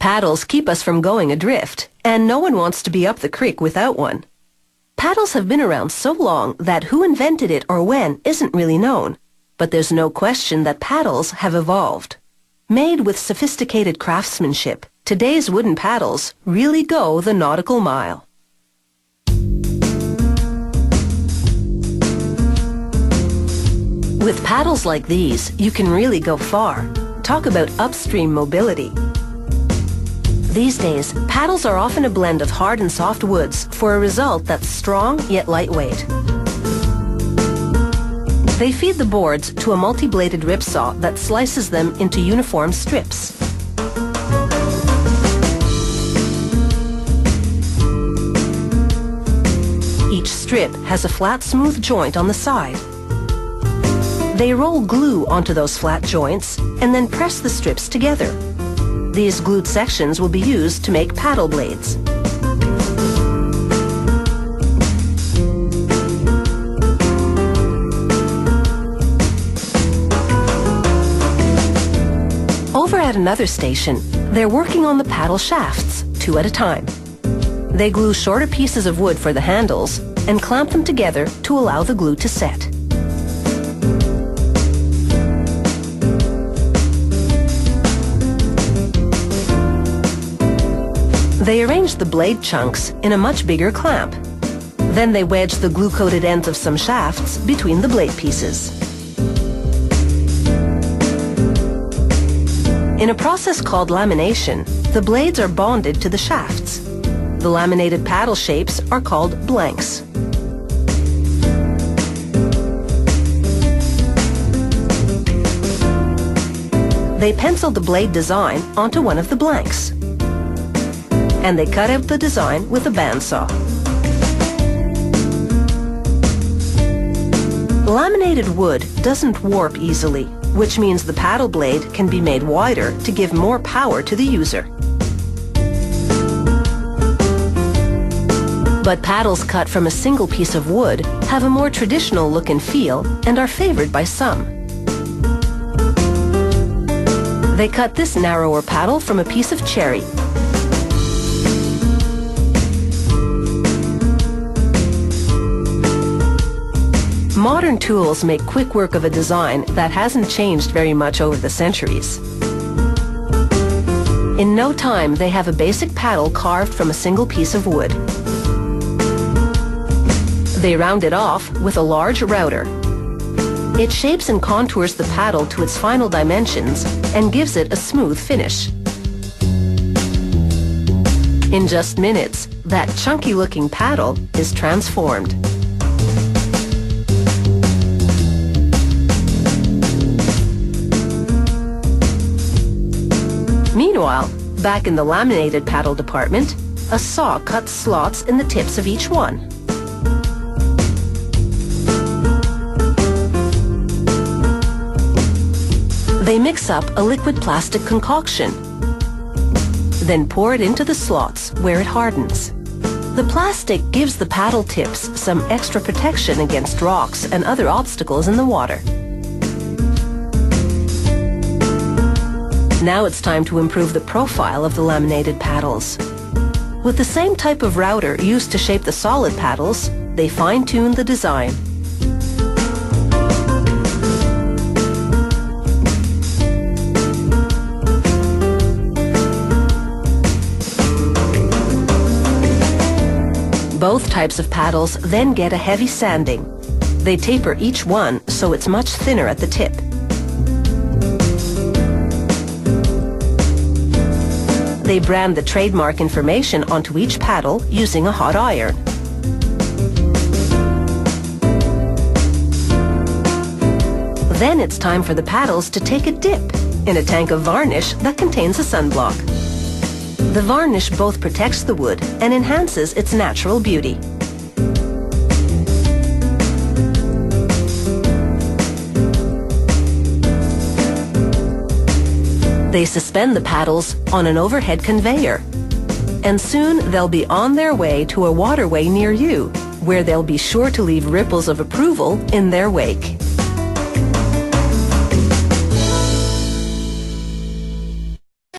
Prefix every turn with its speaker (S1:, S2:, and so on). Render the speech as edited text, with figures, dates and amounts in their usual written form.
S1: Paddles keep us from going adrift, and no one wants to be up the creek without one. Paddles have been around so long that who invented it or when isn't really known, but there's no question that paddles have evolved. Made with sophisticated craftsmanship, today's wooden paddles really go the nautical mile. With paddles like these, you can really go far. Talk about upstream mobility. These days, paddles are often a blend of hard and soft woods for a result that's strong yet lightweight. They feed the boards to a multi-bladed ripsaw that slices them into uniform strips. Each strip has a flat, smooth joint on the side. They roll glue onto those flat joints and then press the strips together. These glued sections will be used to make paddle blades. Over at another station, they're working on the paddle shafts, 2 at a time. They glue shorter pieces of wood for the handles and clamp them together to allow the glue to set. They arrange the blade chunks in a much bigger clamp. Then they wedge the glue-coated ends of some shafts between the blade pieces. In a process called lamination, the blades are bonded to the shafts. The laminated paddle shapes are called blanks. They pencil the blade design onto one of the blanks, and they cut out the design with a bandsaw. Laminated wood doesn't warp easily, which means the paddle blade can be made wider to give more power to the user. But paddles cut from a single piece of wood have a more traditional look and feel and are favored by some. They cut this narrower paddle from a piece of cherry. Modern tools make quick work of a design that hasn't changed very much over the centuries. In no time, they have a basic paddle carved from a single piece of wood. They round it off with a large router. It shapes and contours the paddle to its final dimensions and gives it a smooth finish. In just minutes, that chunky-looking paddle is transformed. Meanwhile, back in the laminated paddle department, a saw cuts slots in the tips of each one. They mix up a liquid plastic concoction, then pour it into the slots where it hardens. The plastic gives the paddle tips some extra protection against rocks and other obstacles in the water. Now it's time to improve the profile of the laminated paddles. With the same type of router used to shape the solid paddles, they fine-tune the design. Both types of paddles then get a heavy sanding. They taper each one so it's much thinner at the tip. They brand the trademark information onto each paddle using a hot iron. Then it's time for the paddles to take a dip in a tank of varnish that contains a sunblock. The varnish both protects the wood and enhances its natural beauty. They suspend the paddles on an overhead conveyor, and soon they'll be on their way to a waterway near you, where they'll be sure to leave ripples of approval in their wake.